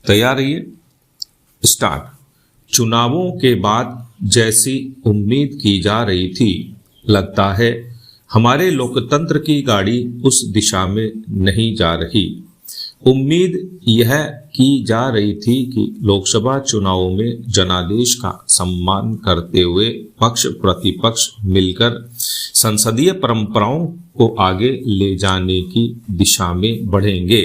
तैयार रहिए। स्टार्ट। चुनावों के बाद जैसी उम्मीद की जा रही थी, लगता है हमारे लोकतंत्र की गाड़ी उस दिशा में नहीं जा रही। उम्मीद यह की जा रही थी कि लोकसभा चुनावों में जनादेश का सम्मान करते हुए पक्ष प्रतिपक्ष मिलकर संसदीय परंपराओं को आगे ले जाने की दिशा में बढ़ेंगे।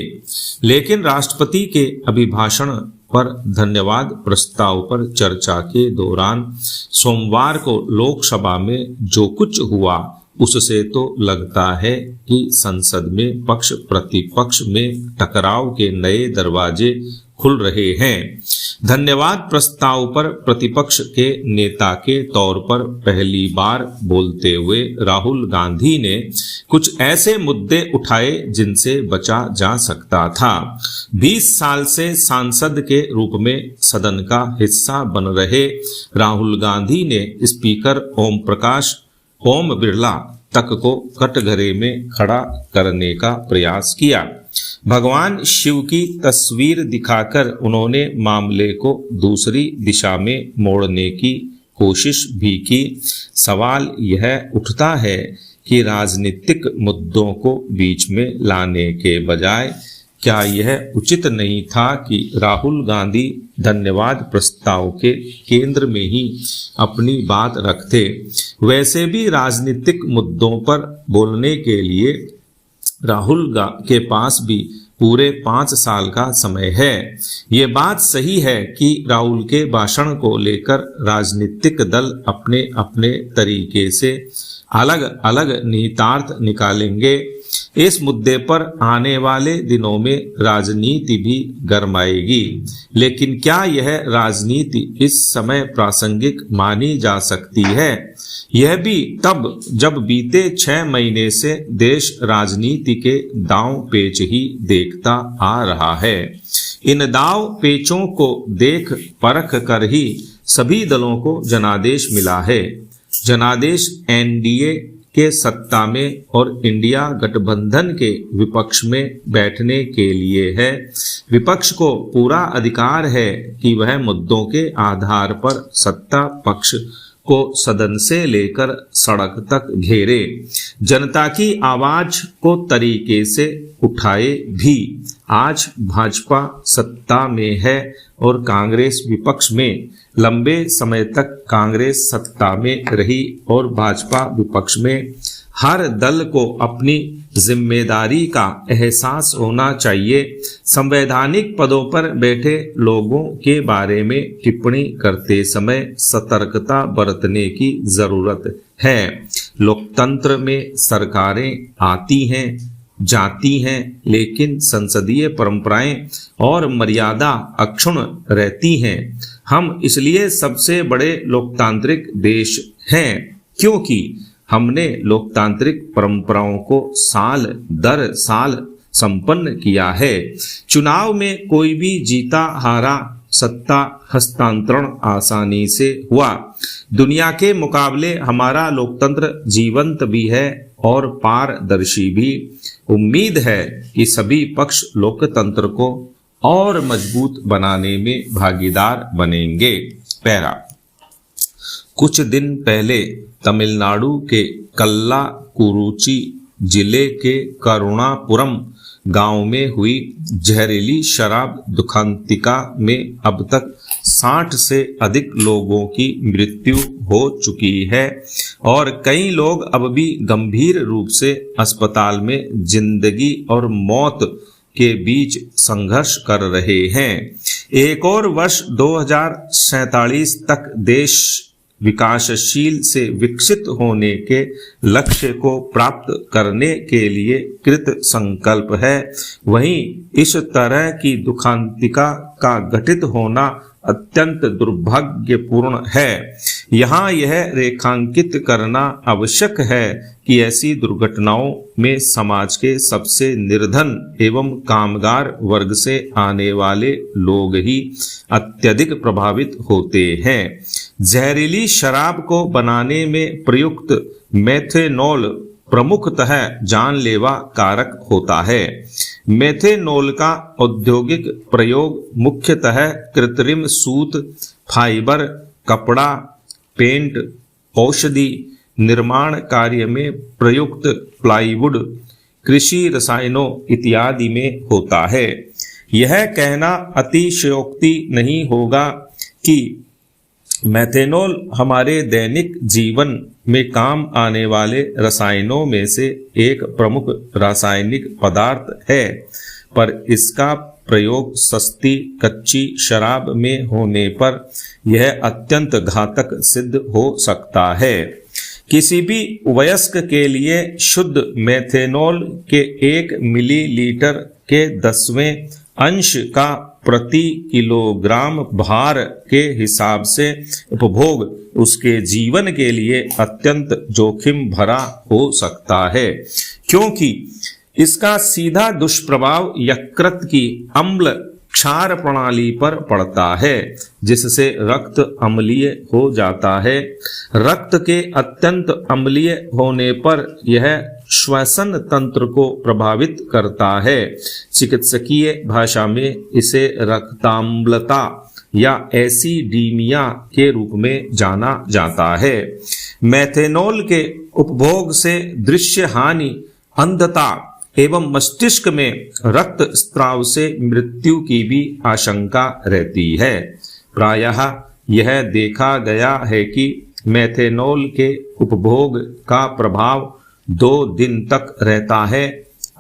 लेकिन राष्ट्रपति के अभिभाषण पर धन्यवाद प्रस्ताव पर चर्चा के दौरान सोमवार को लोकसभा में जो कुछ हुआ, उससे तो लगता है कि संसद में पक्ष प्रतिपक्ष में टकराव के नए दरवाजे खुल रहे हैं। धन्यवाद प्रस्ताव पर प्रतिपक्ष के नेता के तौर पर पहली बार बोलते हुए राहुल गांधी ने कुछ ऐसे मुद्दे उठाए जिनसे बचा जा सकता था। 20 साल से सांसद के रूप में सदन का हिस्सा बन रहे राहुल गांधी ने स्पीकर ओम बिरला तक को कटघरे में खड़ा करने का प्रयास किया। भगवान शिव की तस्वीर दिखाकर उन्होंने मामले को दूसरी दिशा में मोड़ने की कोशिश भी की। सवाल यह उठता है कि राजनीतिक मुद्दों को बीच में लाने के बजाय क्या यह उचित नहीं था कि राहुल गांधी धन्यवाद प्रस्ताव के केंद्र में ही अपनी बात रखते। वैसे भी राजनीतिक मुद्दों पर बोलने के लिए राहुल के पास भी पूरे 5 साल का समय है। ये बात सही है कि राहुल के भाषण को लेकर राजनीतिक दल अपने अपने तरीके से अलग अलग निहितार्थ निकालेंगे। इस मुद्दे पर आने वाले दिनों में राजनीति भी गरमाएगी। लेकिन क्या यह राजनीति इस समय प्रासंगिक मानी जा सकती है? यह भी तब जब बीते 6 महीने से देश राजनीति के दांव पेच ही देखता आ रहा है। इन दांव पेचों को देख परख कर ही सभी दलों को जनादेश मिला है। जनादेश एनडीए के सत्ता में और इंडिया गठबंधन के विपक्ष में बैठने के लिए है। विपक्ष को पूरा अधिकार है कि वह मुद्दों के आधार पर सत्ता पक्ष को सदन से लेकर सड़क तक घेरे, जनता की आवाज को तरीके से उठाए भी। आज भाजपा सत्ता में है और कांग्रेस विपक्ष में। लंबे समय तक कांग्रेस सत्ता में रही और भाजपा विपक्ष में। हर दल को अपनी जिम्मेदारी का एहसास होना चाहिए। संवैधानिक पदों पर बैठे लोगों के बारे में टिप्पणी करते समय सतर्कता बरतने की जरूरत है। लोकतंत्र में सरकारें आती हैं जाती हैं, लेकिन संसदीय परंपराएं और मर्यादा अक्षुण्ण रहती हैं। हम इसलिए सबसे बड़े लोकतांत्रिक देश हैं क्योंकि हमने लोकतांत्रिक परंपराओं को साल दर साल संपन्न किया है। चुनाव में कोई भी जीता हारा सत्ता हस्तांतरण आसानी से हुआ। दुनिया के मुकाबले हमारा लोकतंत्र जीवंत भी है और पारदर्शी भी। उम्मीद है कि सभी पक्ष लोकतंत्र को और मजबूत बनाने में भागीदार बनेंगे। पैरा। कुछ दिन पहले तमिलनाडु के कल्लाकुरुची जिले के करुणापुरम गांव में हुई जहरीली शराब दुखांतिका में अब तक 60 से अधिक लोगों की मृत्यु हो चुकी है और कई लोग अब भी गंभीर रूप से अस्पताल में जिंदगी और मौत के बीच संघर्ष कर रहे हैं। एक और वर्ष 2047 तक देश विकासशील से विकसित होने के लक्ष्य को प्राप्त करने के लिए कृत संकल्प है। वहीं इस तरह की दुखांतिका का घटित होना अत्यंत दुर्भाग्यपूर्ण है। यहाँ यह रेखांकित करना आवश्यक है कि ऐसी दुर्घटनाओं में समाज के सबसे निर्धन एवं कामगार वर्ग से आने वाले लोग ही अत्यधिक प्रभावित होते हैं। जहरीली शराब को बनाने में प्रयुक्त मेथेनॉल प्रमुखतः जानलेवा कारक होता है। मेथेनॉल का औद्योगिक प्रयोग मुख्यतः कृत्रिम सूत, फाइबर, कपड़ा, पेंट, औषधि निर्माण कार्य में प्रयुक्त प्लाईवुड, कृषि रसायनों इत्यादि में होता है। यह कहना अतिशयोक्ति नहीं होगा कि मेथेनॉल हमारे दैनिक जीवन में काम आने वाले रसायनों में से एक प्रमुख रासायनिक पदार्थ है, पर इसका प्रयोग सस्ती कच्ची शराब में होने पर यह अत्यंत घातक सिद्ध हो सकता है। किसी भी वयस्क के लिए शुद्ध मेथेनॉल के 1 मिलीलीटर के 10वें अंश का प्रति किलोग्राम भार के हिसाब से उपभोग उसके जीवन के लिए अत्यंत जोखिम भरा हो सकता है, क्योंकि इसका सीधा दुष्प्रभाव यकृत की अम्ल क्षार प्रणाली पर पड़ता है, जिससे रक्त अम्लीय हो जाता है। रक्त के अत्यंत अम्लीय होने पर यह श्वसन तंत्र को प्रभावित करता है। चिकित्सकीय भाषा में इसे रक्ताम्लता या एसिडीमिया के रूप में जाना जाता है। मेथेनॉल के उपभोग से दृश्य हानि, अंधता एवं मस्तिष्क में रक्त स्त्राव से मृत्यु की भी आशंका रहती है। प्रायः यह देखा गया है कि मेथेनॉल के उपभोग का प्रभाव 2 दिन तक रहता है,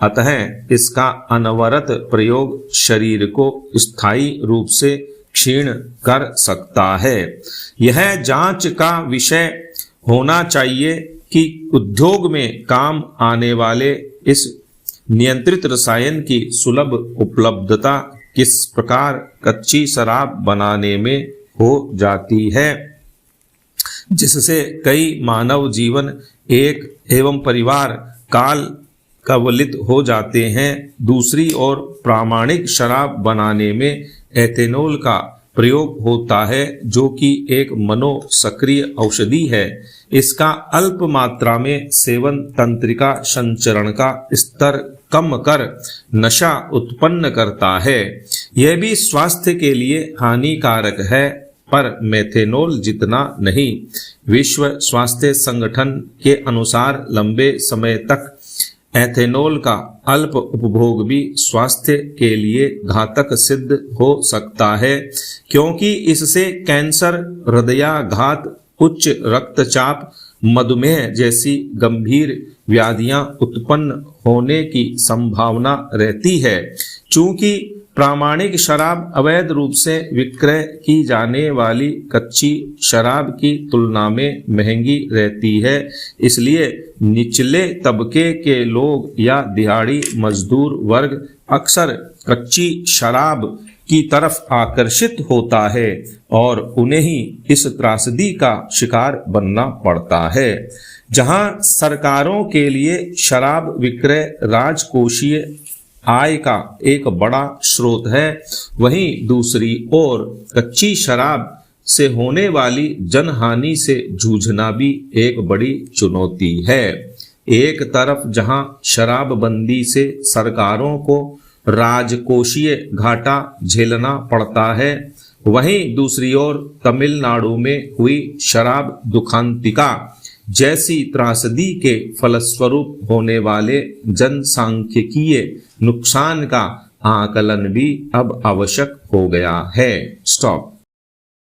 अतः इसका अनवरत प्रयोग शरीर को स्थायी रूप से क्षीण कर सकता है। यह जांच का विषय होना चाहिए कि उद्योग में काम आने वाले इस नियंत्रित रसायन की सुलभ उपलब्धता किस प्रकार कच्ची शराब बनाने में हो जाती है, जिससे कई मानव जीवन एक एवं परिवार काल कवलित हो जाते हैं। दूसरी ओर प्रामाणिक शराब बनाने में एथेनॉल का प्रयोग होता है, जो कि एक मनोसक्रिय औषधि है। इसका अल्प मात्रा में सेवन तंत्रिका संचरण का स्तर कम कर नशा उत्पन्न करता है। यह भी स्वास्थ्य के लिए हानिकारक है, पर मेथेनॉल जितना नहीं। विश्व स्वास्थ्य संगठन के अनुसार लंबे समय तक एथेनॉल का अल्प उपभोग भी स्वास्थ्य के लिए घातक सिद्ध हो सकता है, क्योंकि इससे कैंसर, हृदयाघात, उच्च रक्तचाप, मधुमेह जैसी गंभीर व्याधियां उत्पन्न होने की संभावना रहती है। चूंकि प्रामाणिक शराब अवैध रूप से विक्रय की जाने वाली कच्ची शराब की तुलना में महंगी रहती है, इसलिए निचले तबके के लोग या दिहाड़ी मजदूर वर्ग अक्सर कच्ची शराब की तरफ आकर्षित होता है और उन्हें ही इस त्रासदी का शिकार बनना पड़ता है। जहां सरकारों के लिए शराब विक्रय राजकोषीय आय का एक बड़ा स्रोत है, वहीं दूसरी ओर कच्ची शराब से होने वाली जनहानि से जूझना भी एक बड़ी चुनौती है। एक तरफ जहां शराबबंदी से सरकारों को राजकोषीय घाटा झेलना पड़ता है, वहीं दूसरी ओर तमिलनाडु में हुई शराब दुखांतिका जैसी त्रासदी के फलस्वरूप होने वाले जनसांख्यिकीय नुकसान का आकलन भी अब आवश्यक हो गया है। स्टॉप।